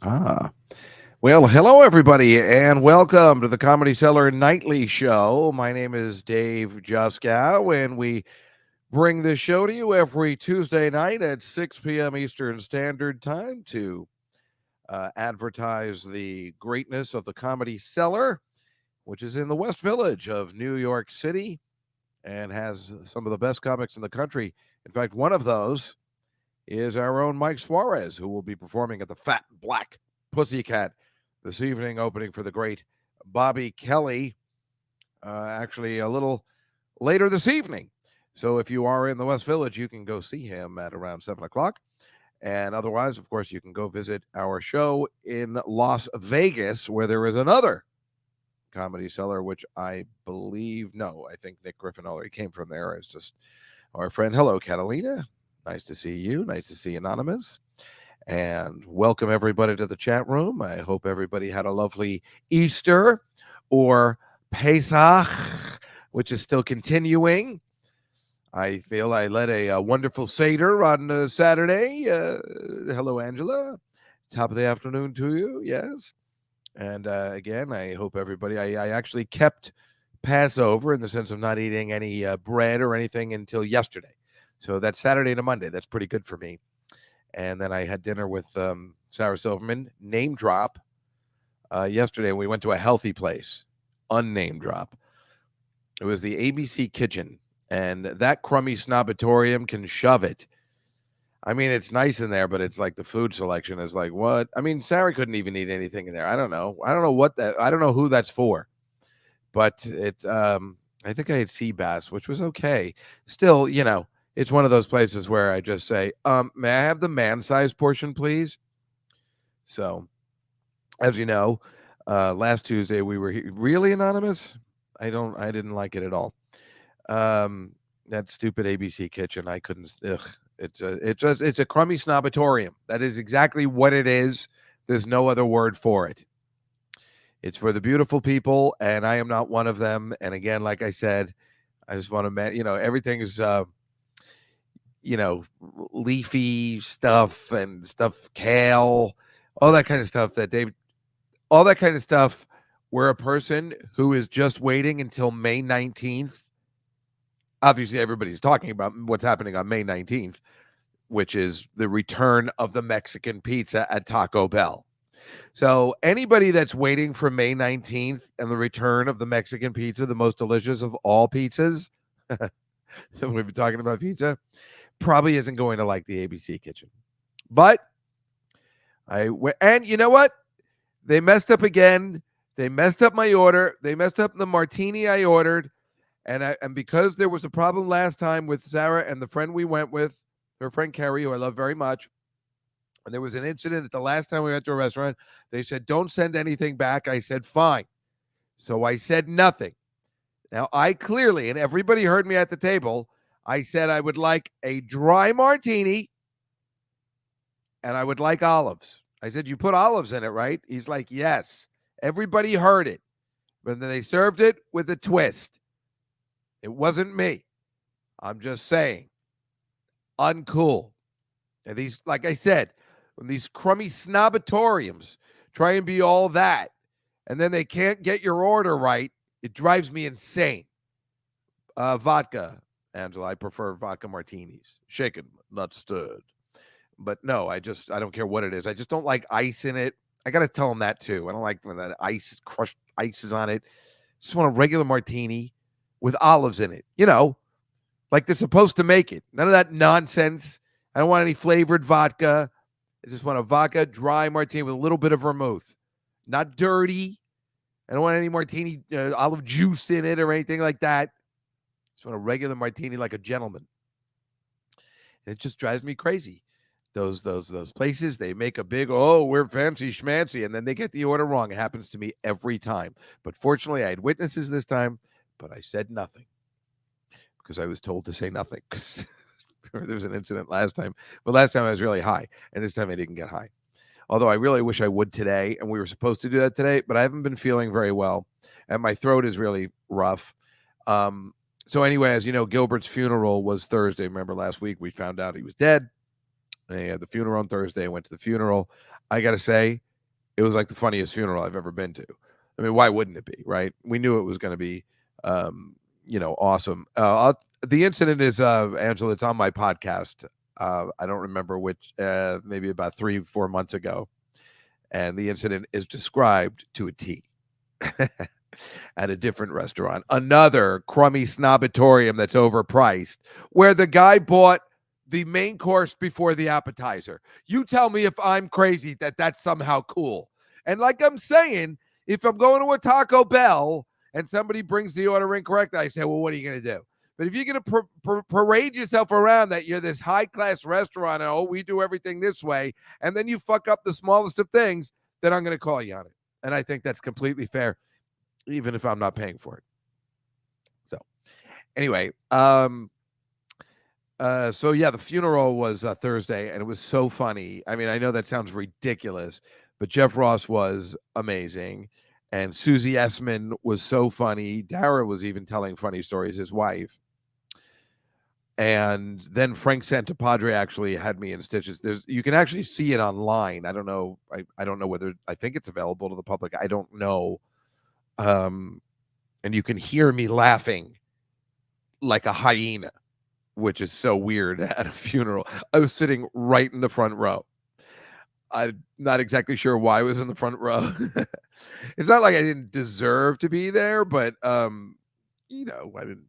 Ah, well, hello everybody, and welcome to the Comedy Cellar Nightly Show. My name is Dave Juskow, and we bring this show to you every Tuesday night at 6 p.m. Eastern Standard Time to advertise the greatness of the Comedy Cellar, which is in the West Village of New York City and has some of the best comics in the country. In fact, one of those is our own Mike Suarez, who will be performing at the Fat Black Pussycat this evening, opening for the great Bobby Kelly, actually a little later this evening. So if you are in the West Village, you can go see him at around 7 o'clock. And otherwise, of course, you can go visit our show in Las Vegas, where there is another Comedy Cellar, which I believe, no, I think Nick Griffin already came from there. It's just our friend. Hello, Catalina. Nice to see you. Nice to see Anonymous. And welcome everybody to the chat room. I hope everybody had a lovely Easter or Pesach, which is still continuing. I feel I led a wonderful Seder on Saturday. Hello, Angela. Top of the afternoon to you. Yes. And again, I hope everybody, I actually kept Passover in the sense of not eating any bread or anything until yesterday. So that's Saturday to Monday. That's pretty good for me. And then I had dinner with Sarah Silverman, name drop. Yesterday, we went to a healthy place, unname drop. It was the ABC Kitchen, and that crummy snobatorium can shove it. I mean, it's nice in there, but it's like the food selection is like, what? I mean, Sarah couldn't even eat anything in there. I don't know. I don't know who that's for. But it's, I think I had sea bass, which was okay. Still, it's one of those places where I just say, may I have the man-sized portion, please? So, as you know, last Tuesday we were really Anonymous. I didn't like it at all. That stupid ABC Kitchen, I couldn't. Ugh, it's a crummy snobatorium. That is exactly what it is. There's no other word for it. It's for the beautiful people, and I am not one of them. And again, like I said, I just want to, everything is, leafy stuff and stuff, kale, all that kind of stuff all that kind of stuff where a person who is just waiting until May 19th, obviously everybody's talking about what's happening on May 19th, which is the return of the Mexican pizza at Taco Bell. So anybody that's waiting for May 19th and the return of the Mexican pizza, the most delicious of all pizzas, so we've been talking about pizza, probably isn't going to like the ABC Kitchen. But and you know what? They messed up again. They messed up my order. They messed up the martini I ordered. And because there was a problem last time with Sarah and the friend we went with, her friend Carrie, who I love very much, and there was an incident at the last time we went to a restaurant. They said, don't send anything back. I said, fine. So I said nothing. Now, I clearly, and everybody heard me at the table, I said I would like a dry martini and I would like olives. I said, you put olives in it, right? He's like, yes. Everybody heard it. But then they served it with a twist. It wasn't me. I'm just saying. Uncool. And these, like I said, when these crummy snobatoriums try and be all that, and then they can't get your order right, it drives me insane. Vodka, Angela. I prefer vodka martinis. Shaken, not stirred. But no, I don't care what it is. I just don't like ice in it. I got to tell them that too. I don't like when that crushed ice is on it. Just want a regular martini with olives in it. Like they're supposed to make it. None of that nonsense. I don't want any flavored vodka. I just want a vodka dry martini with a little bit of vermouth. Not dirty. I don't want any martini olive juice in it or anything like that. Just want a regular martini like a gentleman. And it just drives me crazy. Those places, they make a big, we're fancy schmancy, and then they get the order wrong. It happens to me every time. But fortunately, I had witnesses this time, but I said nothing because I was told to say nothing. Because there was an incident last time. But last time I was really high, and this time I didn't get high. Although I really wish I would today, and we were supposed to do that today, but I haven't been feeling very well, and my throat is really rough. So anyway, as you know, Gilbert's funeral was Thursday. Remember last week we found out he was dead. They had the funeral on Thursday. I went to the funeral. I got to say, it was like the funniest funeral I've ever been to. I mean, why wouldn't it be, right? We knew it was going to be, awesome. The incident is, Angela, it's on my podcast. I don't remember which, maybe about 3-4 months ago. And the incident is described to a T at a different restaurant. Another crummy snobatorium that's overpriced, where the guy bought the main course before the appetizer. You tell me if I'm crazy that that's somehow cool. And like I'm saying, if I'm going to a Taco Bell and somebody brings the order incorrect, I say, well, what are you going to do? But if you're going to parade yourself around that you're this high-class restaurant and, oh, we do everything this way, and then you fuck up the smallest of things, then I'm going to call you on it. And I think that's completely fair, even if I'm not paying for it. So anyway, so yeah, the funeral was Thursday, and it was so funny. I mean, I know that sounds ridiculous, but Jeff Ross was amazing, and Susie Essman was so funny. Dara was even telling funny stories, his wife. And then Frank Santapadre actually had me in stitches. You can actually see it online. I don't know. I don't know whether, I think it's available to the public. I don't know. And you can hear me laughing like a hyena, which is so weird at a funeral. I was sitting right in the front row. I'm not exactly sure why I was in the front row. It's not like I didn't deserve to be there, but I didn't.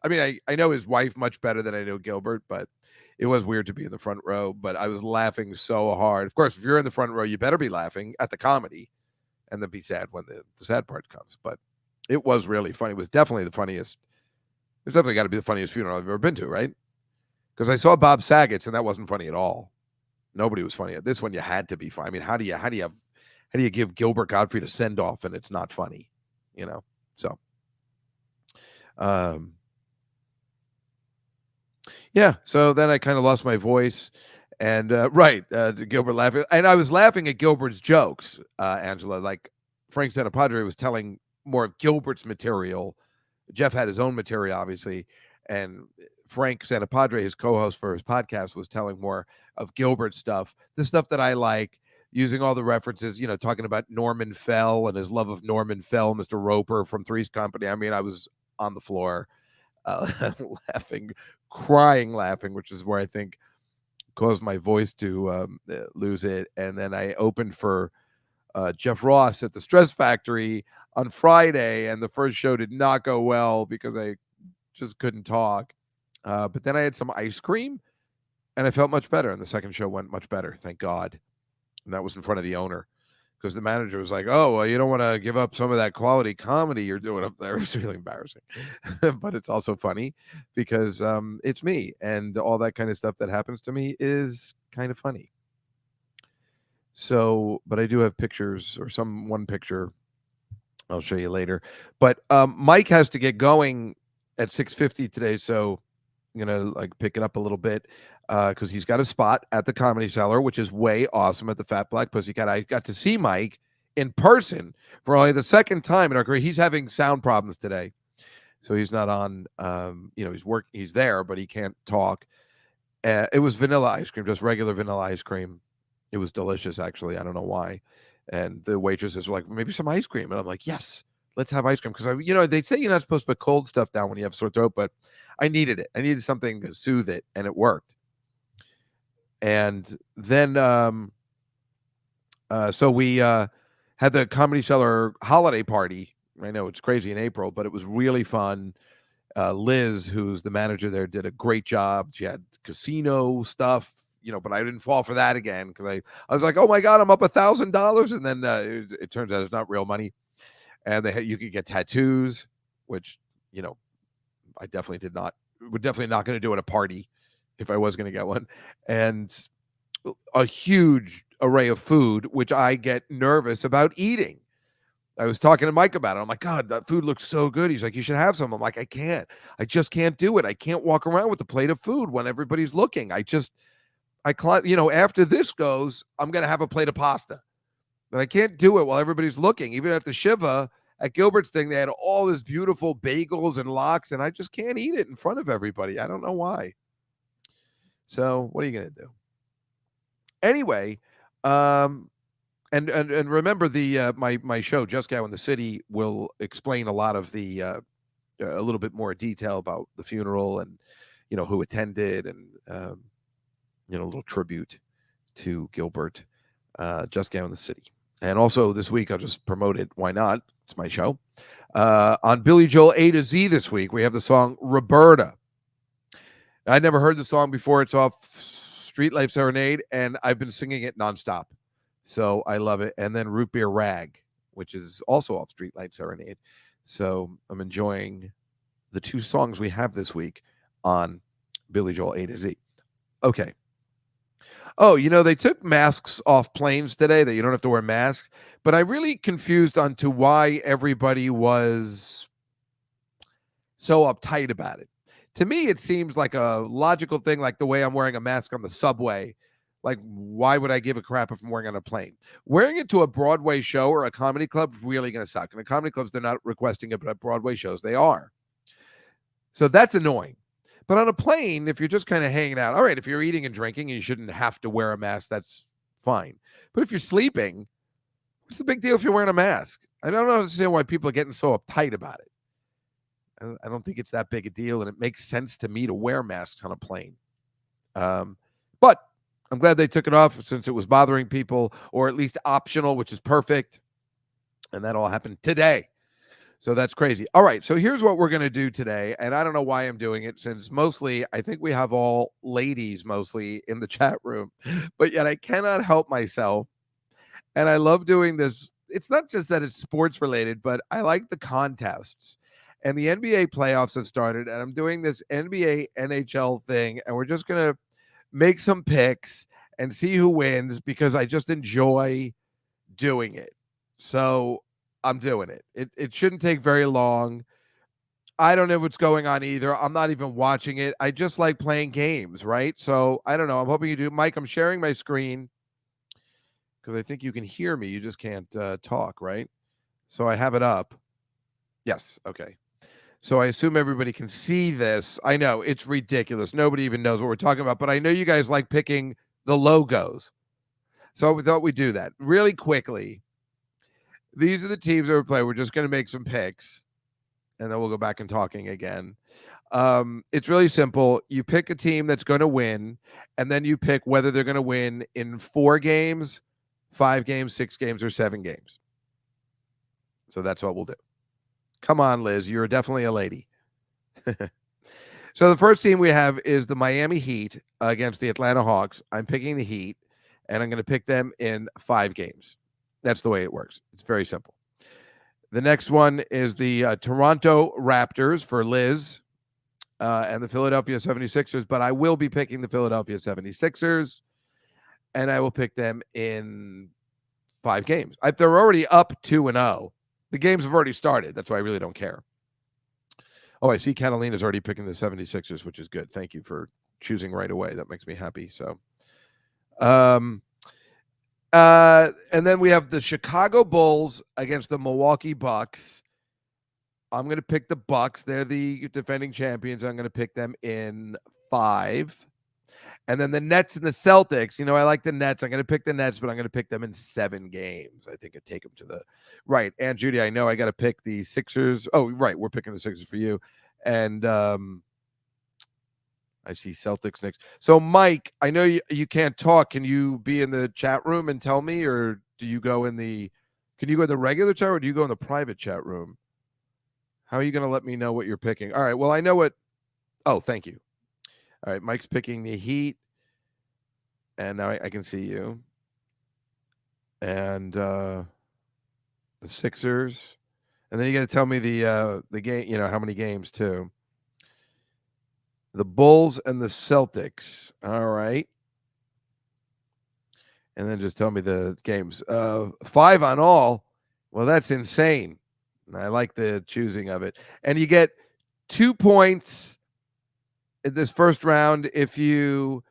I mean, I know his wife much better than I know Gilbert, but it was weird to be in the front row. But I was laughing so hard. Of course, if you're in the front row, you better be laughing at the comedy, and then be sad when the sad part comes. But it was really funny. It was definitely the funniest. It's definitely got to be the funniest funeral I've ever been to, right? Because I saw Bob Saget's, and that wasn't funny at all. Nobody was funny. At this one, you had to be funny. I mean, how do you give Gilbert Gottfried a send off and it's not funny? So, yeah. So then I kind of lost my voice, and Gilbert laughing, and I was laughing at Gilbert's jokes, Angela. Like Frank Santapadre was telling more of Gilbert's material. Jeff had his own material, obviously, and Frank Santapadre, his co-host for his podcast, was telling more of Gilbert's stuff, the stuff that I like, using all the references, talking about Norman Fell and his love of Norman Fell, Mr. Roper from Three's Company. I mean, I was on the floor, laughing, crying, laughing, which is where I think caused my voice to lose it. And then I opened for Jeff Ross at the Stress Factory on Friday, and the first show did not go well because I just couldn't talk. But then I had some ice cream, and I felt much better, and the second show went much better, thank God. And that was in front of the owner, because the manager was like, oh, well, you don't want to give up some of that quality comedy you're doing up there. It's really embarrassing. But it's also funny because it's me, and all that kind of stuff that happens to me is kind of funny. So, but I do have pictures, or one picture I'll show you later. But Mike has to get going at 6:50 today, so I'm gonna pick it up a little bit because he's got a spot at the Comedy Cellar, which is way awesome, at the Fat Black Pussycat. I got to see Mike in person for only the second time in our career. He's having sound problems today, so he's not on. He's there, but he can't talk. It was vanilla ice cream, just regular vanilla ice cream. It was delicious, actually. I don't know why. And the waitresses were like, maybe some ice cream. And I'm like, yes, let's have ice cream. Because, they say you're not supposed to put cold stuff down when you have sore throat, but I needed it. I needed something to soothe it, and it worked. And then, so we had the Comedy Cellar holiday party. I know it's crazy in April, but it was really fun. Liz, who's the manager there, did a great job. She had casino stuff, but I didn't fall for that again, because I was like, oh my God, I'm up $1,000. And then it turns out it's not real money. And you could get tattoos, which, I definitely would definitely not going to do at a party if I was going to get one. And a huge array of food, which I get nervous about eating. I was talking to Mike about it. I'm like, God, that food looks so good. He's like, you should have some. I'm like, I can't. I just can't do it. I can't walk around with a plate of food when everybody's looking. After this goes, I'm going to have a plate of pasta. But I can't do it while everybody's looking. Even at the Shiva, at Gilbert's thing, they had all this beautiful bagels and lox, and I just can't eat it in front of everybody. I don't know why. So what are you going to do? Anyway, And remember the my show Just Cow in the City will explain a lot of the a little bit more detail about the funeral and who attended and a little tribute to Gilbert. Just Cow in the City. And also this week I'll just promote it. Why not? It's my show. On Billy Joel A to Z this week we have the song Roberta. I'd never heard the song before. It's off Street Life Serenade, and I've been singing it nonstop. So I love it. And then Root Beer Rag, which is also off Street Light Serenade. So I'm enjoying the two songs we have this week on Billy Joel A to Z. Okay. Oh, they took masks off planes today that you don't have to wear masks, but I'm really confused on to why everybody was so uptight about it. To me, it seems like a logical thing, like the way I'm wearing a mask on the subway. Like, why would I give a crap if I'm wearing it on a plane? Wearing it to a Broadway show or a comedy club is really going to suck. And the comedy clubs, they're not requesting it, but at Broadway shows, they are. So that's annoying. But on a plane, if you're just kind of hanging out, all right, if you're eating and drinking and you shouldn't have to wear a mask, that's fine. But if you're sleeping, what's the big deal if you're wearing a mask? I don't understand why people are getting so uptight about it. I don't think it's that big a deal, and it makes sense to me to wear masks on a plane. But I'm glad they took it off since it was bothering people, or at least optional, which is perfect. And that all happened today. So that's crazy. All right, so here's what we're going to do today, and I don't know why I'm doing it since mostly I think we have all ladies mostly in the chat room, but yet I cannot help myself, and I love doing this. It's not just that it's sports related, but I like the contests. And the NBA playoffs have started, and I'm doing this NBA NHL thing, and we're just going to make some picks and see who wins because I just enjoy doing it. So I'm doing it. It shouldn't take very long. I don't know what's going on either. I'm not even watching it. I just like playing games, right? So I don't know. I'm hoping you do. Mike, I'm sharing my screen because I think you can hear me. You just can't talk, right? So I have it up. Yes. Okay. So I assume everybody can see this. I know it's ridiculous. Nobody even knows what we're talking about, but I know you guys like picking the logos. So we thought we'd do that really quickly. These are the teams that we play. We're just going to make some picks, and then we'll go back and talking again. It's really simple. You pick a team that's going to win, and then you pick whether they're going to win in 4 games, 5 games, 6 games, or 7 games. So that's what we'll do. Come on, Liz. You're definitely a lady. So the first team we have is the Miami Heat against the Atlanta Hawks. I'm picking the Heat, and I'm going to pick them in 5 games. That's the way it works. It's very simple. The next one is the Toronto Raptors for Liz and the Philadelphia 76ers, but I will be picking the Philadelphia 76ers, and I will pick them in 5 games. They're already up 2-0. The games have already started. That's why I really don't care. Oh, I see Catalina's already picking the 76ers, which is good. Thank you for choosing right away. That makes me happy. So, and then we have the Chicago Bulls against the Milwaukee Bucks. I'm going to pick the Bucks. They're the defending champions. I'm going to pick them in 5. And then the Nets and the Celtics. I like the Nets. I'm going to pick the Nets, but I'm going to pick them in 7 games. I think I'd take them to the right. And Judy, I know I got to pick the Sixers. Oh, right. We're picking the Sixers for you. And I see Celtics next. So, Mike, I know you can't talk. Can you be in the chat room and tell me, or do you go in the? Can you go in the regular chat, or do you go in the private chat room? How are you going to let me know what you're picking? All right. Well, I know what. Oh, thank you. All right. Mike's picking the Heat. And now I can see you. And the Sixers. And then you got to tell me the game, how many games too. The Bulls and the Celtics. All right. And then just tell me the games. 5 on all. Well, that's insane. I like the choosing of it. And you get 2 points in this first round if you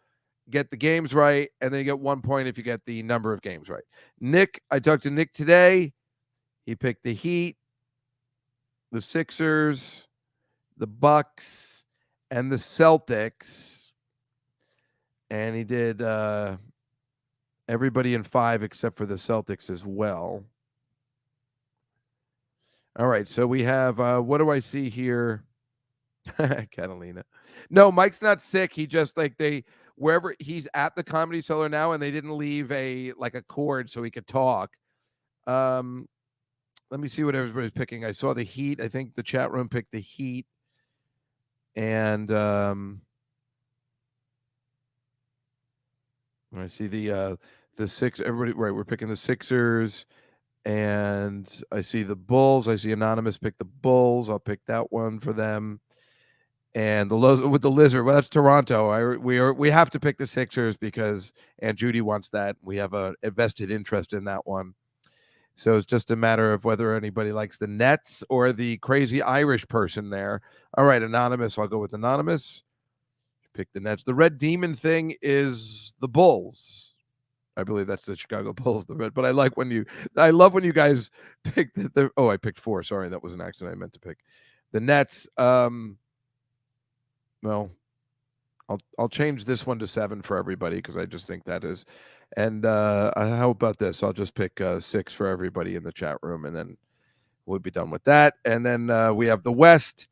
get the games right, and then you get 1 point if you get the number of games right. Nick, I talked to Nick today. He picked the Heat, the Sixers, the Bucks, and the Celtics. And he did Everybody in 5 except for the Celtics as well. All right, so we have what do I see here? Catalina. No, Mike's not sick. He just wherever he's at the Comedy Cellar now, and they didn't leave a cord so he could talk. Let me see what everybody's picking. I saw the Heat. I think the chat room picked the Heat, and I see the six. Everybody, right? We're picking the Sixers, and I see the Bulls. I see Anonymous pick the Bulls. I'll pick that one for them. And with the lizard, well, that's Toronto. We have to pick the Sixers because Aunt Judy wants that. We have a vested interest in that one. So it's just a matter of whether anybody likes the Nets or the crazy Irish person there. All right, Anonymous. I'll go with Anonymous. Pick the Nets. The Red Demon thing is the Bulls. I believe that's the Chicago Bulls, the red. But I love when you guys pick the I picked 4. Sorry, that was an accident. I meant to pick the Nets. Well, I'll change this one to 7 for everybody because I just think that is. And how about this? I'll just pick 6 for everybody in the chat room, and then we'll be done with that. And then we have the West,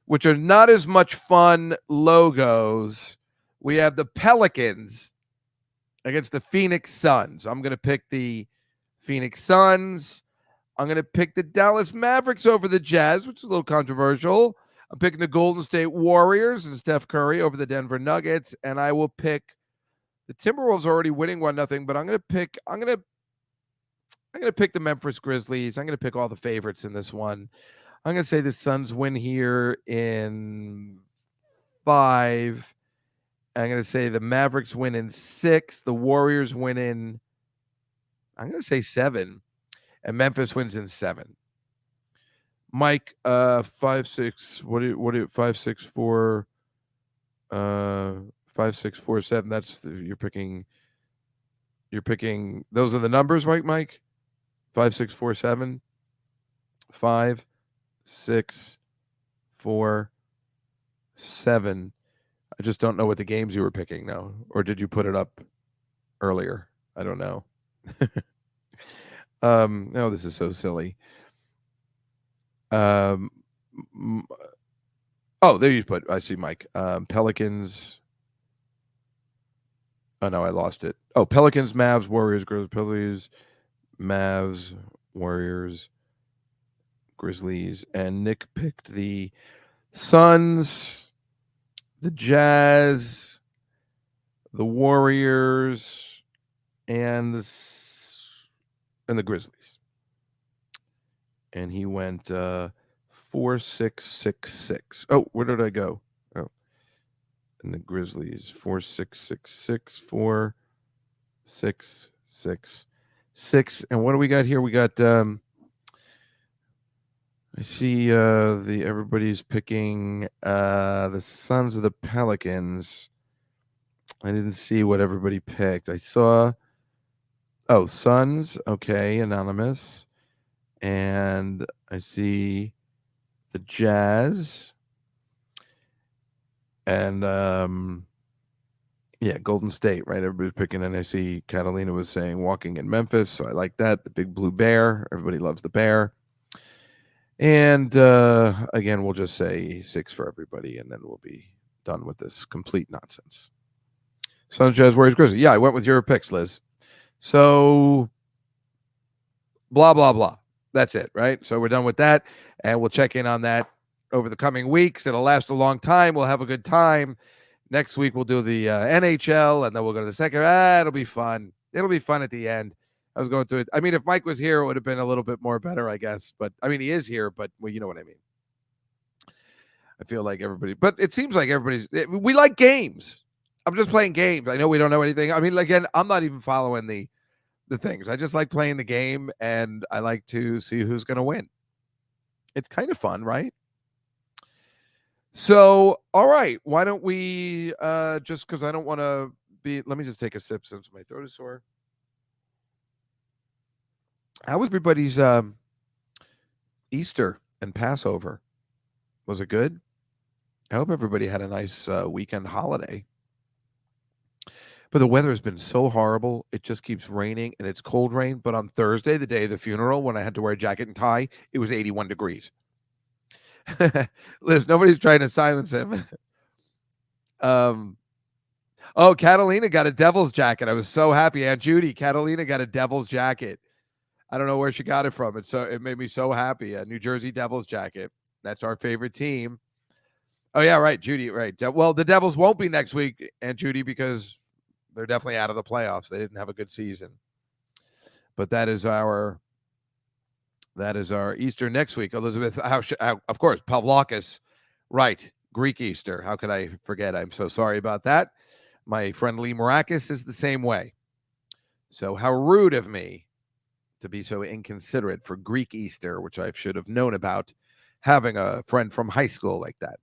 which are not as much fun logos. We have the Pelicans against the Phoenix Suns. I'm going to pick the Phoenix Suns. I'm going to pick the Dallas Mavericks over the Jazz, which is a little controversial. I'm picking the Golden State Warriors and Steph Curry over the Denver Nuggets, and I will pick the Timberwolves already winning 1-0, but I'm going to pick the Memphis Grizzlies. I'm going to pick all the favorites in this one. I'm going to say the Suns win here in 5. I'm going to say the Mavericks win in 6. The Warriors win in, I'm going to say 7, and Memphis wins in 7. Mike, 5-6. What do you 5-6-4? 5-6-4-7. That's you're picking. Those are the numbers, right, Mike? 5-6-4-7. 5, 6, 4, 7. I just don't know what the games you were picking now, or did you put it up earlier? I don't know. No, this is so silly. Oh, there you put. I see, Mike. Pelicans. Oh no, I lost it. Oh, Pelicans, Mavs, Warriors, Grizzlies, Mavs, Warriors, Grizzlies, and Nick picked the Suns, the Jazz, the Warriors, and the Grizzlies. And he went 4-6-6-6. Oh, where did I go? Oh, and the Grizzlies 4-6-6-6, 4-6-6-6. And what do we got here? We got I see everybody's picking the Sons of the Pelicans. I didn't see what everybody picked. I saw Suns, okay, anonymous. And I see the Jazz. And Golden State, right? Everybody's picking, and I see Catalina was saying walking in Memphis. So I like that. The big blue bear. Everybody loves the bear. And again, we'll just say 6 for everybody, and then we'll be done with this complete nonsense. Suns, Jazz, Warriors, Grizzlies. Yeah, I went with your picks, Liz. So blah, blah, blah. That's it, right? So we're done with that, and we'll check in on that over the coming weeks. It'll last a long time. We'll have a good time. Next week, we'll do the NHL, and then we'll go to the second. It'll be fun. It'll be fun at the end. I was going through it. I mean, if Mike was here, it would have been a little bit more better, I guess. But, I mean, he is here, but, well, you know what I mean. I feel like everybody, but it seems like we like games. I'm just playing games. I know we don't know anything. I mean, again, I'm not even following the things. I just like playing the game, and I like to see who's going to win. It's kind of fun, right? So, all right. Why don't we just because I don't want to let me just take a sip since my throat is sore. How was everybody's Easter and Passover? Was it good? I hope everybody had a nice weekend holiday. But the weather has been so horrible. It just keeps raining, and it's cold rain. But on Thursday, the day of the funeral, when I had to wear a jacket and tie, it was 81 degrees. Liz, nobody's trying to silence him. Oh, Catalina got a Devil's jacket. I was so happy. Aunt Judy, Catalina got a Devil's jacket. I don't know where she got it from. It made me so happy. A New Jersey Devils jacket. That's our favorite team. Oh yeah, right, Judy. Right. Well, the Devils won't be next week, Aunt Judy, because they're definitely out of the playoffs. They didn't have a good season. But that is our Easter next week. Elizabeth, of course, Pavlakis. Right. Greek Easter. How could I forget? I'm so sorry about that. My friend Lee Marakis is the same way. So how rude of me to be so inconsiderate for Greek Easter, which I should have known about, having a friend from high school like that.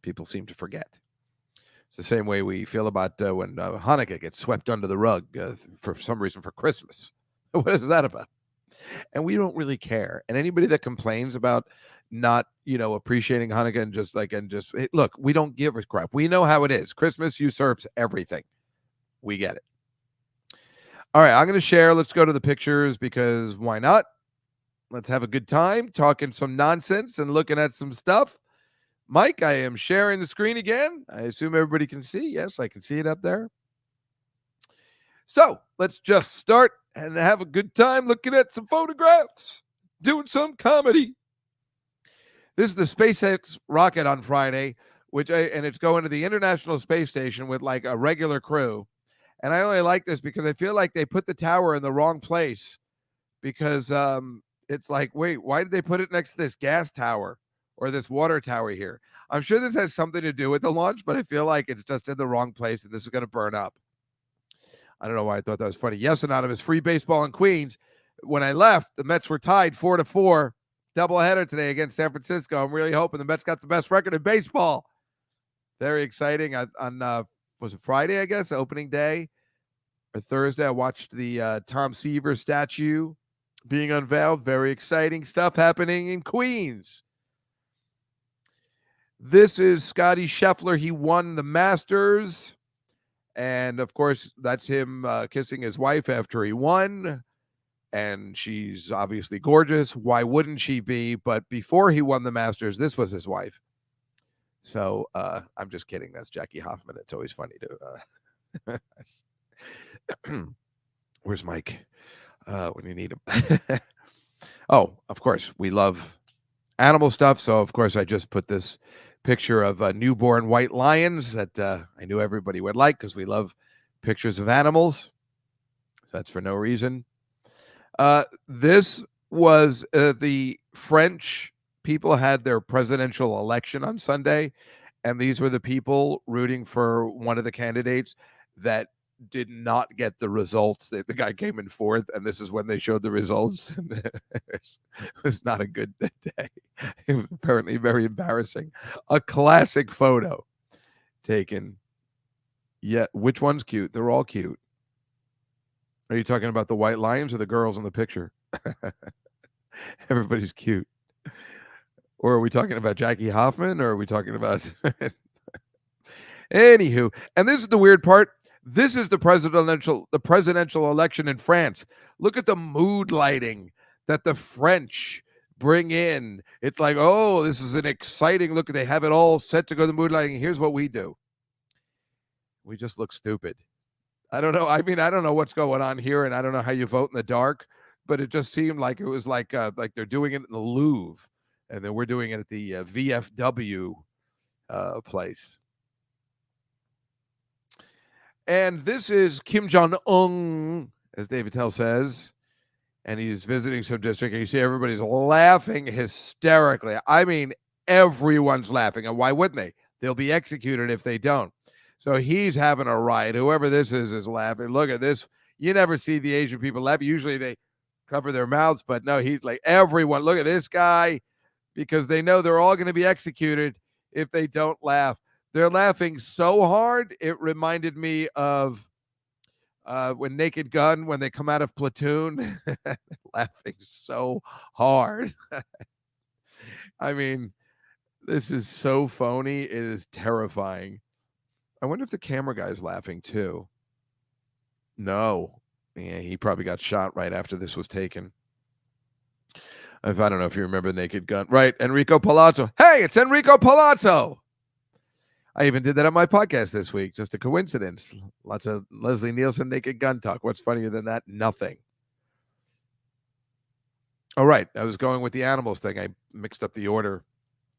People seem to forget. It's the same way we feel about when Hanukkah gets swept under the rug for some reason for Christmas. What is that about? And we don't really care. And anybody that complains about not, appreciating Hanukkah and just look, we don't give a crap. We know how it is. Christmas usurps everything. We get it. All right, I'm going to share. Let's go to the pictures because why not? Let's have a good time talking some nonsense and looking at some stuff. Mike, I am sharing the screen again. I assume everybody can see. Yes, I can see it up there. So let's just start and have a good time looking at some photographs, doing some comedy. This is the SpaceX rocket on Friday, and it's going to the International Space Station with like a regular crew. And I only like this because I feel like they put the tower in the wrong place because it's like, wait, why did they put it next to this gas tower or this water tower here? I'm sure this has something to do with the launch, but I feel like it's just in the wrong place and this is going to burn up. I don't know why I thought that was funny. Yes, Anonymous, free baseball in Queens. When I left, the Mets were tied 4-4, doubleheader today against San Francisco. I'm really hoping the Mets got the best record in baseball. Very exciting. On was it Friday, I guess, opening day, or Thursday, I watched the Tom Seaver statue being unveiled. Very exciting stuff happening in Queens. This is Scotty Scheffler. He won the Masters. And, of course, that's him kissing his wife after he won. And she's obviously gorgeous. Why wouldn't she be? But before he won the Masters, this was his wife. So I'm just kidding. That's Jackie Hoffman. It's always funny to where's Mike when you need him? Oh, of course, we love animal stuff. So, of course, I just put this picture of newborn white lions that I knew everybody would like because we love pictures of animals. So that's for no reason. This was the French people had their presidential election on Sunday, and these were the people rooting for one of the candidates that did not get the results. The guy came in fourth, and this is when they showed the results. It was not a good day. It was apparently very embarrassing. A classic photo taken. Yeah, which one's cute? They're all cute. Are you talking about the white lions or the girls in the picture? Everybody's cute. Or are we talking about Jackie Hoffman, or are we talking about anywho? And this is the weird part. This is the presidential election in France. Look at the mood lighting that the French bring in. It's like, oh, this is an exciting look. They have it all set to go to the mood lighting. Here's what we do. We just look stupid. I don't know. I mean, I don't know what's going on here, and I don't know how you vote in the dark, but it just seemed like it was like they're doing it in the Louvre, and then we're doing it at the VFW place. And this is Kim Jong-un, as David Tell says, and he's visiting some district, and you see everybody's laughing hysterically. I mean, everyone's laughing, and why wouldn't they? They'll be executed if they don't. So he's having a riot. Whoever this is laughing. Look at this. You never see the Asian people laugh. Usually they cover their mouths, but no, he's like, everyone, look at this guy, because they know they're all going to be executed if they don't laugh. They're laughing so hard, it reminded me of when Naked Gun, when they come out of Platoon, laughing so hard. I mean, this is so phony. It is terrifying. I wonder if the camera guy's laughing too. No. Yeah, he probably got shot right after this was taken. I don't know if you remember Naked Gun. Right, Enrico Palazzo. Hey, it's Enrico Palazzo. I even did that on my podcast this week. Just a coincidence. Lots of Leslie Nielsen Naked Gun talk. What's funnier than that? Nothing. All right. I was going with the animals thing. I mixed up the order.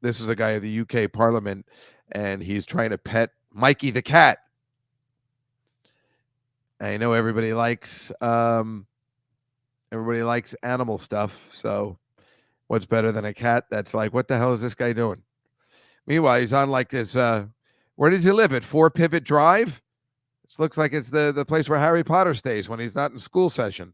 This is a guy of the UK Parliament, and he's trying to pet Mikey the cat. I know everybody likes animal stuff. So what's better than a cat that's like, what the hell is this guy doing? Meanwhile, he's on like this. Where does he live? At 4 Pivot Drive? This looks like it's the place where Harry Potter stays when he's not in school session.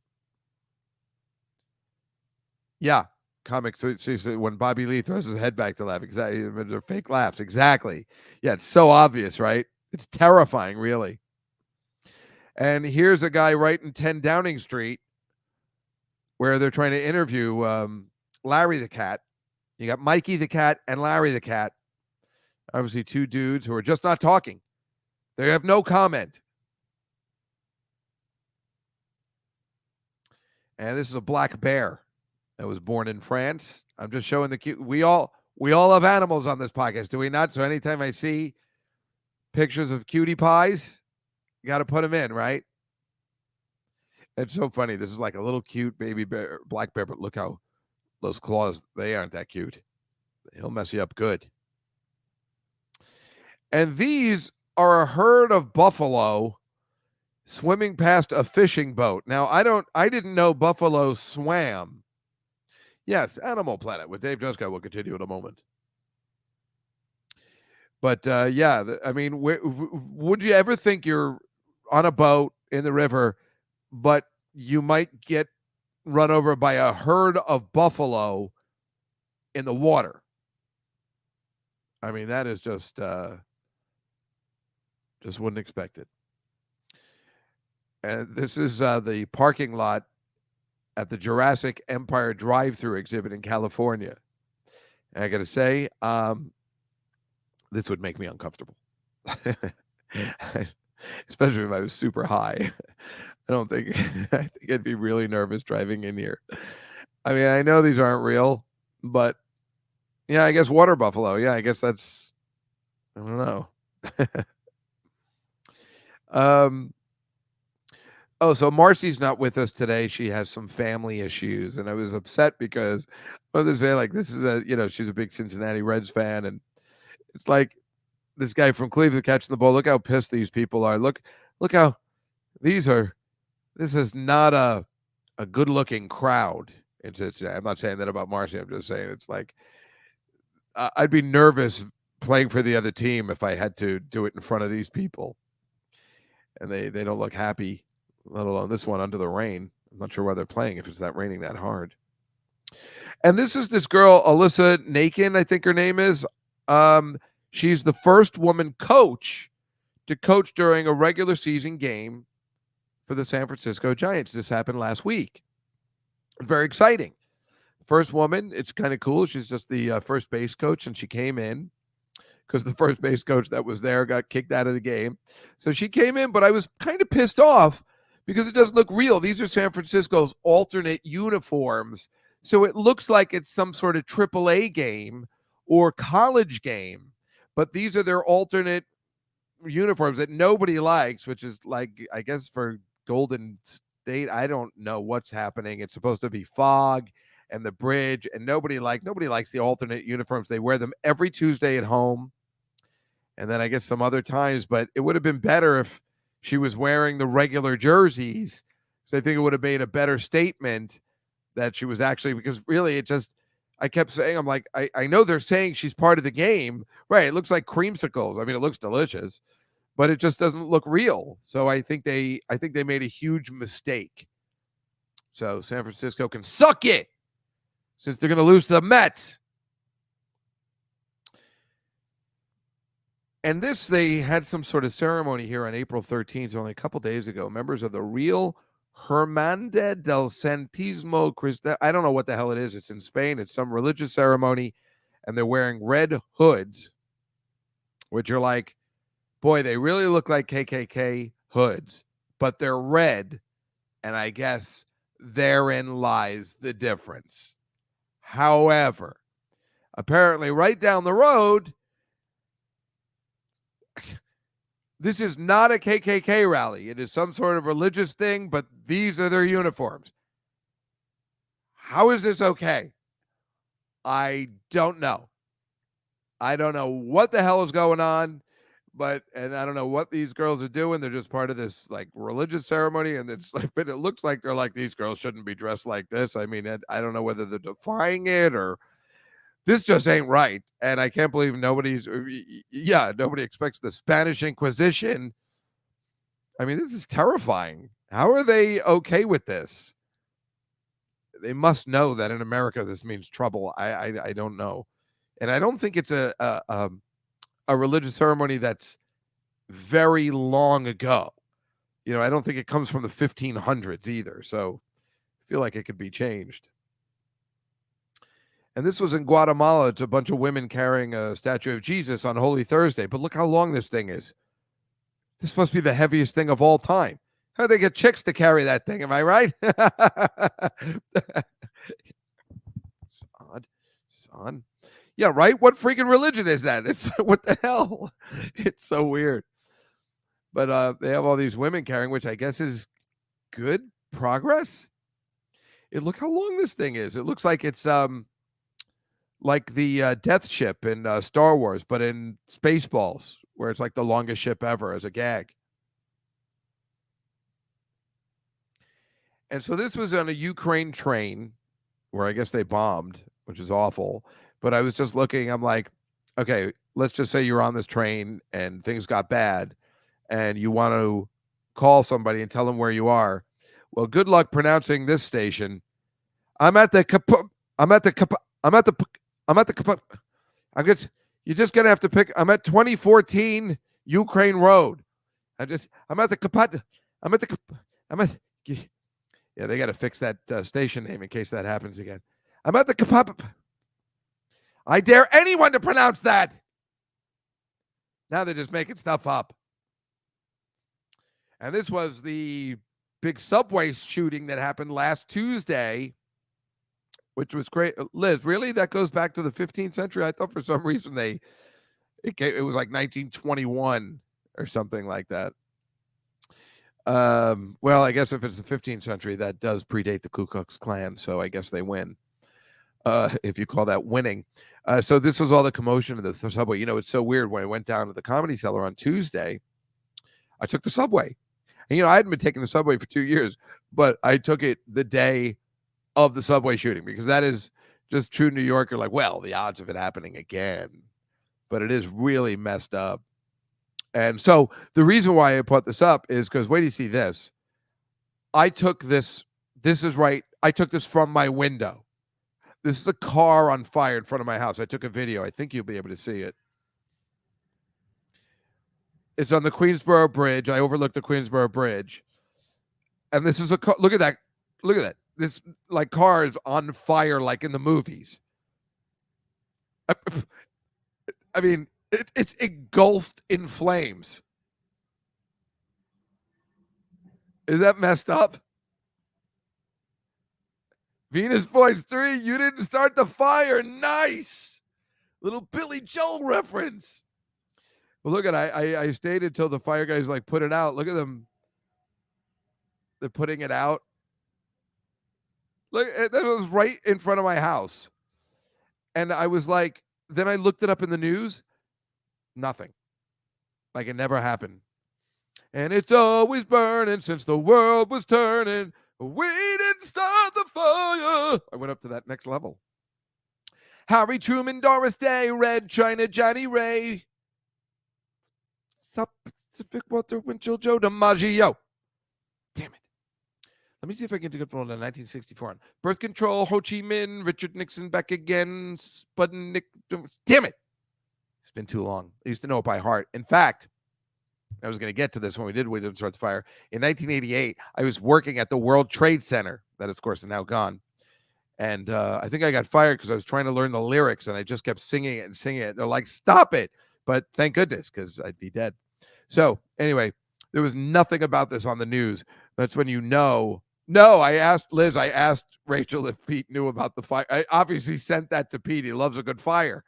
Yeah, comics. So when Bobby Lee throws his head back to laugh, exactly. They're fake laughs. Exactly. Yeah, it's so obvious, right? It's terrifying, really. And here's a guy right in 10 Downing Street where they're trying to interview Larry the cat. You got Mikey the cat and Larry the cat. Obviously, two dudes who are just not talking. They have no comment. And this is a black bear that was born in France. I'm just showing the cute. We all have animals on this podcast, do we not? So anytime I see pictures of cutie pies, you got to put them in, right? It's so funny. This is like a little cute baby bear, black bear, but look how those claws, they aren't that cute. He'll mess you up good. And these are a herd of buffalo swimming past a fishing boat. Now, I didn't know buffalo swam. Yes, Animal Planet with Dave Juskow will continue in a moment. But yeah, I mean, would you ever think you're on a boat in the river, but you might get run over by a herd of buffalo in the water? I mean, that is just wouldn't expect it. And this is the parking lot at the Jurassic Empire drive-through exhibit in California. And I got to say, this would make me uncomfortable, especially if I was super high. I think I'd be really nervous driving in here. I mean, I know these aren't real, but yeah, I guess water buffalo. Yeah, I guess that's, I don't know. Oh, so Marcy's not with us today. She has some family issues, and I was upset because, well, they say like this is she's a big Cincinnati Reds fan, and it's like this guy from Cleveland catching the ball. Look how pissed these people are. Look how this is not a good looking crowd in Cincinnati. I'm not saying that about Marcy. I'm just saying it's like I'd be nervous playing for the other team if I had to do it in front of these people, and they don't look happy. Let alone this one under the rain. I'm not sure why they're playing if it's not raining that hard. And this is this girl, Alyssa Nakin, I think her name is. She's the first woman coach to coach during a regular season game for the San Francisco Giants. This happened last week. Very exciting. First woman. It's kind of cool. She's just the first base coach, and she came in because the first base coach that was there got kicked out of the game. So she came in, but I was kind of pissed off because it doesn't look real. These are San Francisco's alternate uniforms. So it looks like it's some sort of AAA game or college game, but these are their alternate uniforms that nobody likes, which is like, I guess for Golden State, I don't know what's happening. It's supposed to be fog and the bridge, and nobody likes the alternate uniforms. They wear them every Tuesday at home, and then I guess some other times, but it would have been better if she was wearing the regular jerseys. So I think it would have made a better statement that she was actually, because really I kept saying, I'm like, I know they're saying she's part of the game, right? It looks like creamsicles. I mean, it looks delicious, but it just doesn't look real. So I think they made a huge mistake. So San Francisco can suck it since they're going to lose to the Mets. And they had some sort of ceremony here on April 13th, only a couple days ago. Members of the Real Hermandad del Santísimo Cristo, I don't know what the hell it is. It's in Spain. It's some religious ceremony, and they're wearing red hoods, which are like, boy, they really look like KKK hoods. but they're red. And I guess therein lies the difference. However, apparently right down the road, this is not a KKK rally. It is some sort of religious thing, but these are their uniforms. How is this okay? I don't know. I don't know what the hell is going on, and I don't know what these girls are doing. They're just part of this like religious ceremony, and it's like, but it looks like they're like, these girls shouldn't be dressed like this. I mean, I don't know whether they're defying it or this just ain't right. And I can't believe nobody expects the Spanish Inquisition. I mean, this is terrifying. How are they okay with this? They must know that in America this means trouble. I don't know, and I don't think it's a religious ceremony that's very long ago. You know, I don't think it comes from the 1500s either. So I feel like it could be changed. And this was in Guatemala. It's a bunch of women carrying a statue of Jesus on Holy Thursday. But look how long this thing is. This must be the heaviest thing of all time. How do they get chicks to carry that thing? Am I right? It's odd. It's odd. Yeah, right? What freaking religion is that? It's what the hell? It's so weird. But they have all these women carrying, which I guess is good progress. Look how long this thing is. It looks like it's like the death ship in Star Wars, but in Spaceballs, where it's like the longest ship ever as a gag. And so this was on a Ukraine train where I guess they bombed, which is awful. But I was just looking, I'm like, okay, let's just say you're on this train and things got bad and you want to call somebody and tell them where you are. Well, good luck pronouncing this station. I'm at the you're just going to have to pick. I'm at 2014 Ukraine Road. Yeah, they got to fix that station name in case that happens again. I'm at the I dare anyone to pronounce that. Now they're just making stuff up. And this was the big subway shooting that happened last Tuesday, which was great. Liz, really? That goes back to the 15th century? I thought for some reason it was like 1921 or something like that. Well, I guess if it's the 15th century, that does predate the Ku Klux Klan, so I guess they win. If you call that winning. So this was all the commotion of the subway. You know, it's so weird. When I went down to the Comedy Cellar on Tuesday, I took the subway. And, you know, I hadn't been taking the subway for 2 years, but I took it the day of the subway shooting because that is just true New Yorker. Like, well, the odds of it happening again. But it is really messed up. And so the reason why I put this up is because wait till you see this. I took this. This is right. I took this from my window. This is a car on fire in front of my house. I took a video. I think you'll be able to see it. It's on the Queensboro Bridge. I overlooked the Queensboro Bridge. And this is a car. Look at that. Look at that. This like car is on fire like in the movies. I mean, it's engulfed in flames. Is that messed up? Venus Voice 3, you didn't start the fire. Nice. Little Billy Joel reference. Well, look at I stayed until the fire guys like put it out. Look at them. They're putting it out. Look, that was right in front of my house. And I was like, then I looked it up in the news. Nothing. Like it never happened. And it's always burning since the world was turning. We didn't start the fire. I went up to that next level. Harry Truman, Doris Day, Red China, Johnny Ray. Pacific Walter Winchell, Joe DiMaggio. Damn it. Let me see if I can do it from 1964 on. Birth Control, Ho Chi Minh, Richard Nixon, back again, Sputnik. Damn it. It's been too long. I used to know it by heart. In fact, I was going to get to this when we didn't start the fire. In 1988, I was working at the World Trade Center. That, of course, is now gone. And I think I got fired because I was trying to learn the lyrics, and I just kept singing it and singing it. They're like, stop it. But thank goodness, because I'd be dead. So, anyway, There was nothing about this on the news. That's when you know. No, I asked Liz, I asked Rachel if Pete knew about the fire. I obviously sent that to Pete. He loves a good fire.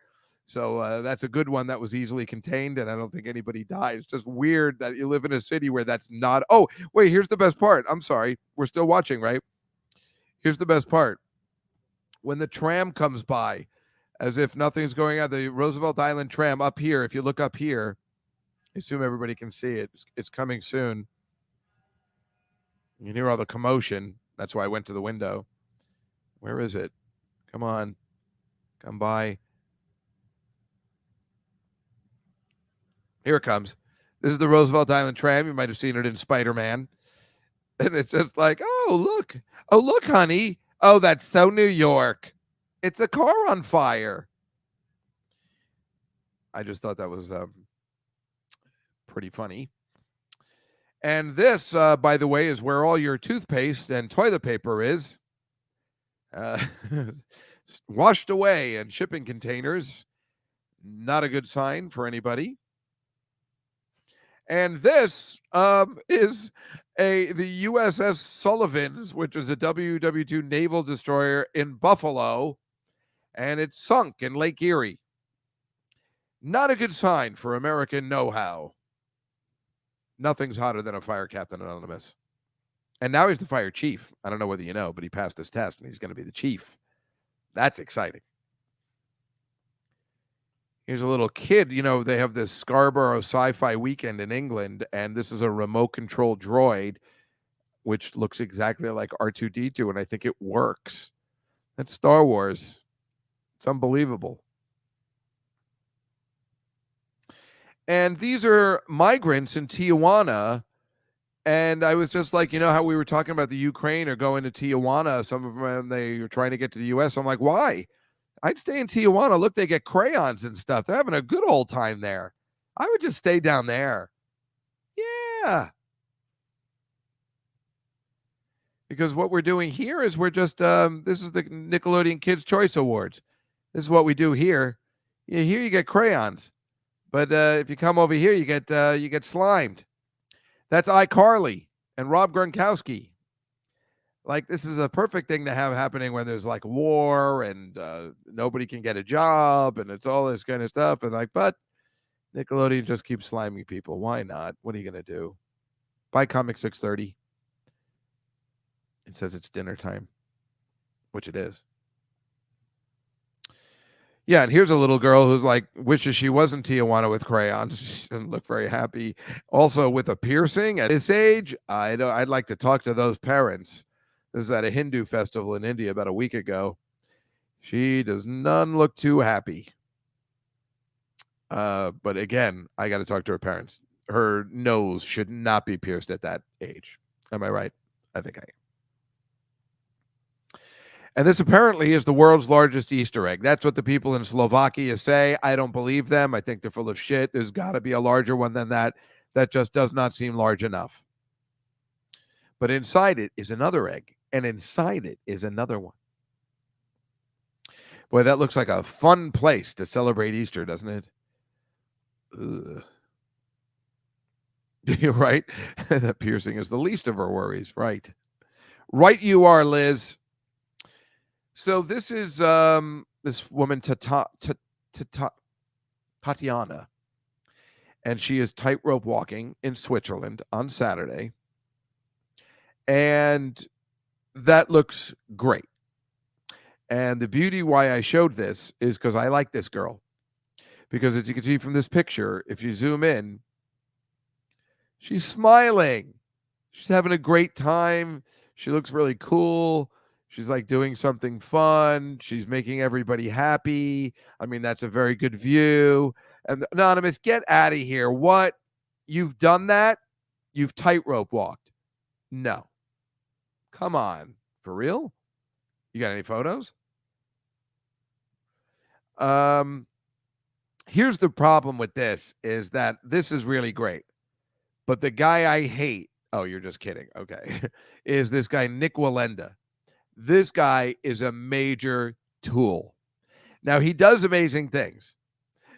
So that's a good one that was easily contained, and I don't think anybody died. It's just weird that you live in a city where that's not. Oh, wait, here's the best part. I'm sorry. We're still watching, right? Here's the best part. When the tram comes by, as if nothing's going on, the Roosevelt Island tram up here, if you look up here, I assume everybody can see it. It's coming soon. You can hear all the commotion. That's why I went to the window. Where is it? Come on. Come by. Here it comes. This is the Roosevelt Island tram. You might have seen it in Spider-Man. And it's just like, oh, look. Oh, look, honey. Oh, that's so New York. It's a car on fire. I just thought that was pretty funny. And this, by the way, is where all your toothpaste and toilet paper is. Washed away in shipping containers. Not a good sign for anybody. And this is the USS Sullivans, which is a WW2 naval destroyer in Buffalo, and it sunk in Lake Erie. Not a good sign for American know-how. Nothing's hotter than a fire captain anonymous. And now he's the fire chief. I don't know whether you know, but he passed this test, and he's going to be the chief. That's exciting. Here's a little kid. You know, they have this Scarborough Sci-Fi Weekend in England, and this is a remote-control droid, which looks exactly like R2-D2, and I think it works. That's Star Wars. It's unbelievable. And these are migrants in Tijuana. And I was just like, you know how we were talking about the Ukraine or going to Tijuana? Some of them, they are trying to get to the U.S. I'm like, why? I'd stay in Tijuana. Look, they get crayons and stuff. They're having a good old time there. I would just stay down there. Yeah. Because what we're doing here is we're just, this is the Nickelodeon Kids' Choice Awards. This is what we do here. Yeah, here you get crayons. But if you come over here, you get slimed. That's iCarly and Rob Gronkowski. Like, this is a perfect thing to have happening when there's like war and nobody can get a job and it's all this kind of stuff. And like, but Nickelodeon just keeps sliming people. Why not? What are you going to do? Buy Comic 630. It says it's dinner time, which it is. Yeah, and here's a little girl who's like wishes she was in Tijuana with crayons. She doesn't look very happy. Also with a piercing at this age, I'd like to talk to those parents. This is at a Hindu festival in India about a week ago. She does none look too happy. But again, I got to talk to her parents. Her nose should not be pierced at that age. Am I right? I think I am. And this apparently is the world's largest Easter egg. That's what the people in Slovakia say. I don't believe them. I think they're full of shit. There's got to be a larger one than that. That just does not seem large enough. But inside it is another egg. And inside it is another one. Boy, that looks like a fun place to celebrate Easter, doesn't it? Ugh. You're right. That piercing is the least of her worries. Right. Right you are, Liz. So this is this woman, Tatiana, and she is tightrope walking in Switzerland on Saturday. And that looks great. And the beauty why I showed this is because I like this girl. Because as you can see from this picture, if you zoom in, she's smiling. She's having a great time. She looks really cool. She's like doing something fun. She's making everybody happy. I mean, that's a very good view. And Anonymous, get out of here. What? You've done that? You've tightrope walked? No. Come on. For real? You got any photos? Here's the problem with this is that this is really great. But the guy I hate, oh, you're just kidding. Okay. Is this guy, Nick Wallenda. This guy is a major tool. Now, he does amazing things.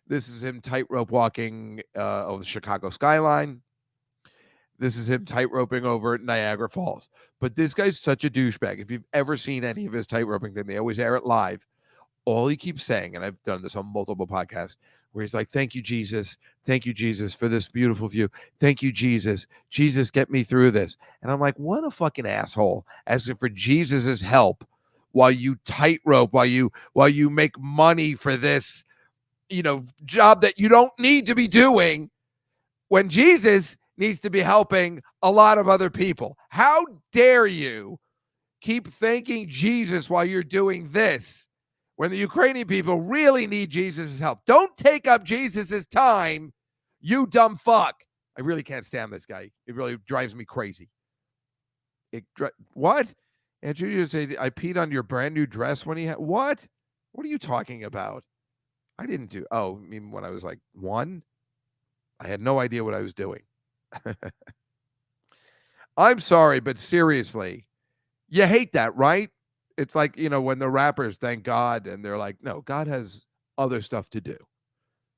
This is him tightrope walking over the Chicago skyline. This is him tightroping over Niagara Falls. But this guy's such a douchebag. If you've ever seen any of his tightroping thing, they always air it live. All he keeps saying, and I've done this on multiple podcasts, where he's like, thank you, Jesus. Thank you, Jesus, for this beautiful view. Thank you, Jesus. Jesus, get me through this. And I'm like, what a fucking asshole. Asking for Jesus's help while you tightrope, while you make money for this, job that you don't need to be doing, when Jesus needs to be helping a lot of other people. How dare you keep thanking Jesus while you're doing this when the Ukrainian people really need Jesus' help? Don't take up Jesus' time, you dumb fuck. I really can't stand this guy. It really drives me crazy. What? And you say, I peed on your brand new dress when he had, what? What are you talking about? I didn't do, I mean, when I was like 1, I had no idea what I was doing. I'm sorry, but seriously, you hate that, right? It's like, when the rappers thank God and they're like, no, God has other stuff to do.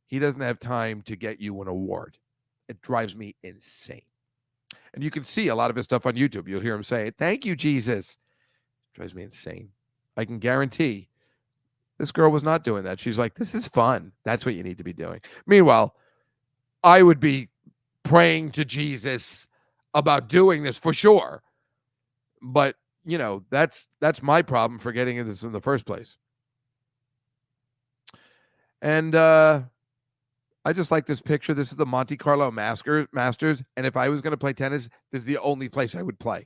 He doesn't have time to get you an award. It drives me insane. And you can see a lot of his stuff on YouTube. You'll hear him say, thank you, Jesus. It drives me insane. I can guarantee this girl was not doing that. She's like, this is fun. That's what you need to be doing. Meanwhile, I would be praying to Jesus about doing this for sure. But, that's my problem for getting into this in the first place. And I just like this picture. This is the Monte Carlo Masters. And if I was going to play tennis, this is the only place I would play.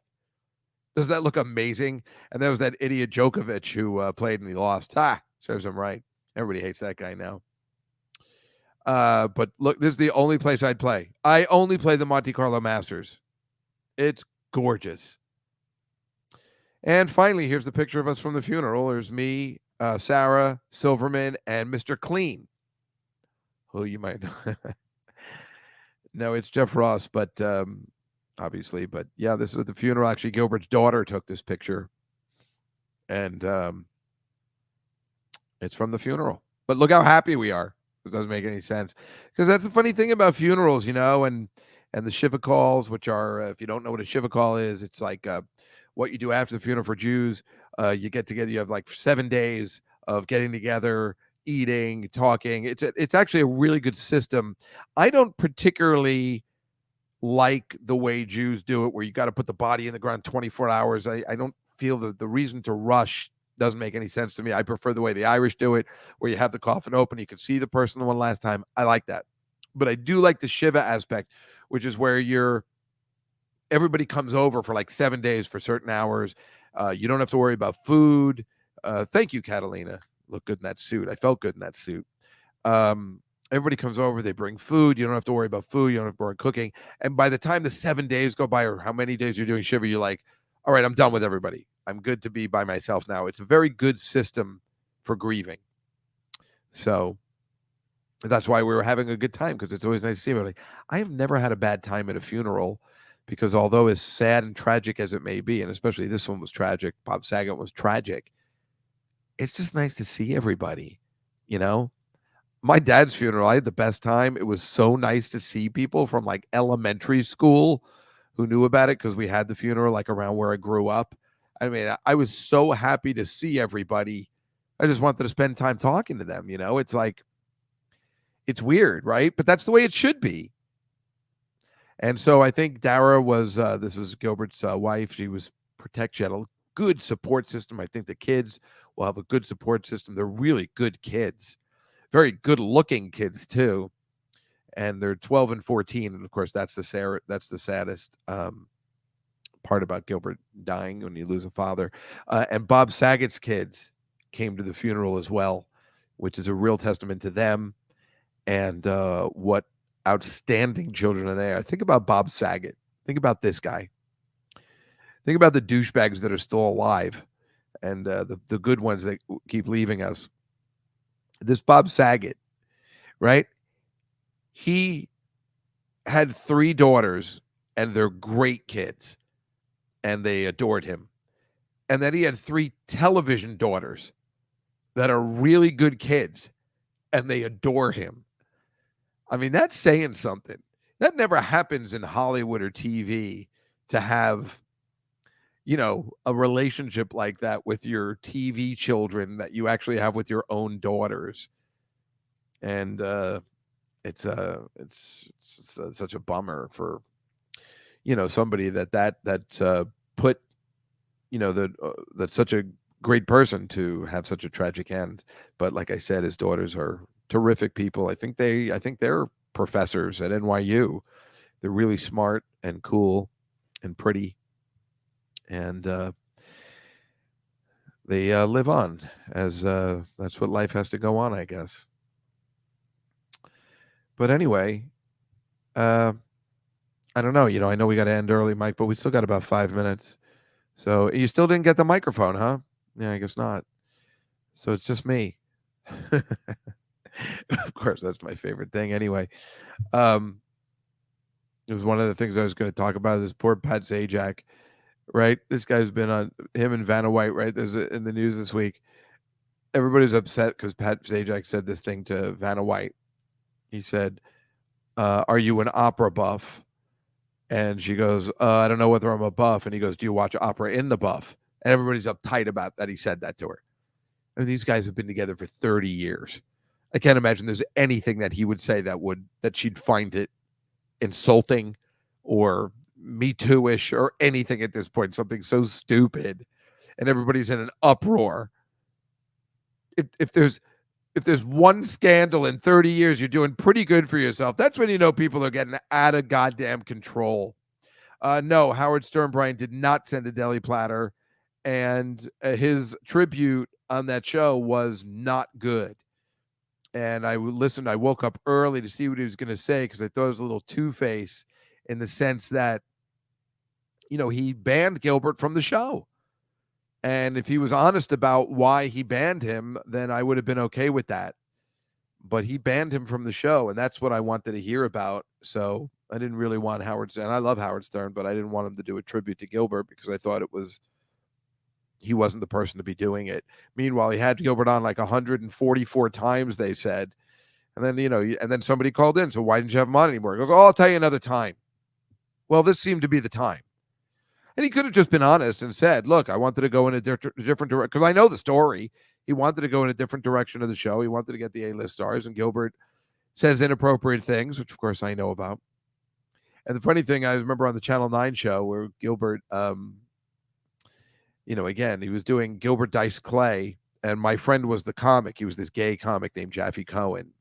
Does that look amazing? And there was that idiot Djokovic who played and he lost. Serves him right. Everybody hates that guy now. But look, this is the only place I'd play. I only play the Monte Carlo Masters. It's gorgeous. And finally, here's the picture of us from the funeral. There's me, Sarah, Silverman, and Mr. Clean, who you might know. No, it's Jeff Ross, but obviously. But yeah, this is at the funeral. Actually, Gilbert's daughter took this picture. And it's from the funeral. But look how happy we are. It doesn't make any sense. Because that's the funny thing about funerals, and the Shiva calls, which are, if you don't know what a Shiva call is, it's like what you do after the funeral for Jews. You get together. You have like 7 days of getting together, eating, talking. It's actually a really good system. I don't particularly like the way Jews do it, where you got to put the body in the ground 24 hours. I don't feel the reason to rush doesn't make any sense to me. I prefer the way the Irish do it, where you have the coffin open, you can see the person the one last time. I like that. But I do like the Shiva aspect, which is where everybody comes over for like 7 days for certain hours. You don't have to worry about food. Thank you, Catalina. Look good in that suit. I felt good in that suit. Everybody comes over. They bring food. You don't have to worry about food. You don't have to worry about cooking. And by the time the 7 days go by, or how many days you're doing Shiva, you're like, all right, I'm done with everybody. I'm good to be by myself now. It's a very good system for grieving. So that's why we were having a good time, because it's always nice to see everybody. I have never had a bad time at a funeral, because although as sad and tragic as it may be, and especially this one was tragic, Bob Saget was tragic, it's just nice to see everybody, My dad's funeral, I had the best time. It was so nice to see people from like elementary school who knew about it, because we had the funeral like around where I grew up. I mean, I was so happy to see everybody. I just wanted to spend time talking to them. It's like, it's weird, right? But that's the way it should be. And so I think Dara was, this is Gilbert's wife. She had a good support system. I think the kids will have a good support system. They're really good kids, very good looking kids too. And they're 12 and 14. And of course, that's the saddest part about Gilbert dying, when you lose a father. And Bob Saget's kids came to the funeral as well, which is a real testament to them, and what outstanding children are there. Think about Bob Saget. Think about this guy. Think about the douchebags that are still alive, and the good ones that keep leaving us. This Bob Saget, right? He had 3 daughters, and they're great kids, and they adored him. And then he had 3 television daughters that are really good kids, and they adore him. I mean, that's saying something. That never happens in Hollywood or TV to have, a relationship like that with your TV children that you actually have with your own daughters. And it's such a bummer for, somebody that's put, that's such a great person to have such a tragic end. But like I said, his daughters are terrific people. I think they're professors at NYU. They're really smart and cool and pretty, and they live on as that's what life has to go on, I guess. But anyway, uh, I don't know. I know we got to end early, Mike, but we still got about 5 minutes. So you still didn't get the microphone, huh? Yeah, I guess not. So it's just me. Of course, that's my favorite thing. Anyway, it was one of the things I was going to talk about. This poor Pat Sajak, right? This guy's been on him and Vanna White, right? There's in the news this week. Everybody's upset because Pat Sajak said this thing to Vanna White. He said, "Are you an opera buff?" And she goes, "I don't know whether I'm a buff." And he goes, "Do you watch opera in the buff?" And everybody's uptight about that. He said that to her. And these guys have been together for 30 years. I can't imagine there's anything that he would say that she'd find it insulting or Me Too-ish or anything at this point. Something so stupid, and everybody's in an uproar. If there's one scandal in 30 years, you're doing pretty good for yourself. That's when you know people are getting out of goddamn control. No, Howard Stern, Brian, did not send a deli platter, and his tribute on that show was not good. And I listened. I woke up early to see what he was going to say because I thought it was a little two-face in the sense that, he banned Gilbert from the show. And if he was honest about why he banned him, then I would have been okay with that. But he banned him from the show, and that's what I wanted to hear about. So I didn't really want Howard Stern. I love Howard Stern, but I didn't want him to do a tribute to Gilbert because I thought he wasn't the person to be doing it. Meanwhile, he had Gilbert on like 144 times, they said. And then, and then somebody called in. So why didn't you have him on anymore? He goes, "Oh, I'll tell you another time." Well, this seemed to be the time. And he could have just been honest and said, "Look, I wanted to go in a different direction." Because I know the story. He wanted to go in a different direction of the show. He wanted to get the A-list stars. And Gilbert says inappropriate things, which, of course, I know about. And the funny thing, I remember on the Channel 9 show where Gilbert, again, he was doing Gilbert Dice Clay. And my friend was the comic. He was this gay comic named Jaffe Cohen.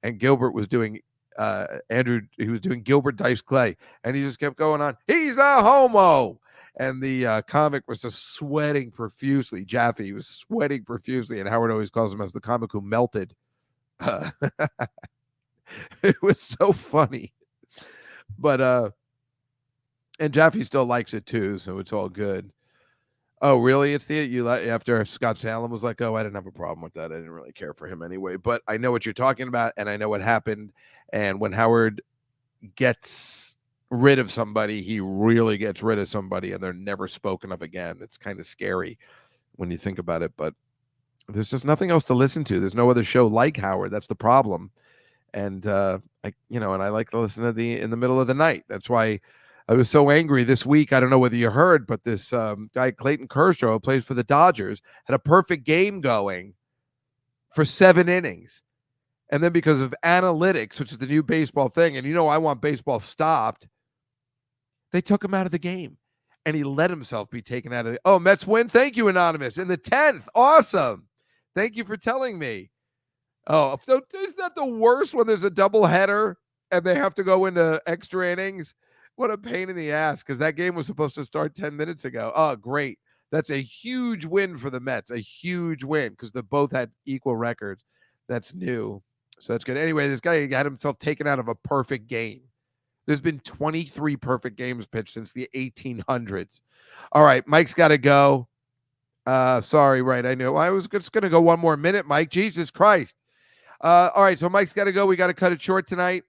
And Gilbert was doing he was doing Gilbert Dice Clay. And he just kept going on, "He's a homo." And the comic was just sweating profusely. Jaffe was sweating profusely. And Howard always calls him as the comic who melted. It was so funny. But, and Jaffe still likes it too. So it's all good. Oh, really? It's after Scott Salem was like, "Oh, I didn't have a problem with that. I didn't really care for him anyway." But I know what you're talking about, and I know what happened. And when Howard gets rid of somebody, he really gets rid of somebody, and they're never spoken of again. It's kind of scary when you think about it, but there's just nothing else to listen to. There's no other show like Howard. That's the problem. And and I like to listen to in the middle of the night. That's why I was so angry this week. I don't know whether you heard, but this guy, Clayton Kershaw, who plays for the Dodgers, had a perfect game going for 7 innings. And then because of analytics, which is the new baseball thing, and I want baseball stopped, they took him out of the game. And he let himself be taken out of the... Oh, Mets win? Thank you, Anonymous. In the 10th. Awesome. Thank you for telling me. Oh, so isn't that the worst when there's a doubleheader and they have to go into extra innings? What a pain in the ass, because that game was supposed to start 10 minutes ago. Oh, great. That's a huge win for the Mets. A huge win because they both had equal records. That's new. So that's good. Anyway, this guy got himself taken out of a perfect game. There's been 23 perfect games pitched since the 1800s. All right, Mike's got to go. Sorry, right. I know. I was just going to go one more minute, Mike. Jesus Christ. All right, so Mike's got to go. We got to cut it short tonight.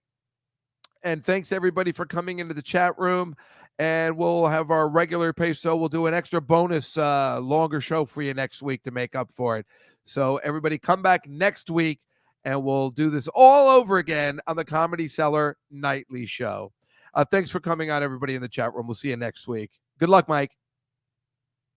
And thanks, everybody, for coming into the chat room. And we'll have our regular pace. So we'll do an extra bonus longer show for you next week to make up for it. So everybody come back next week. and we'll do this all over again on the Comedy Cellar Nightly Show. Thanks for coming on, everybody in the chat room. We'll see you next week. Good luck, Mike.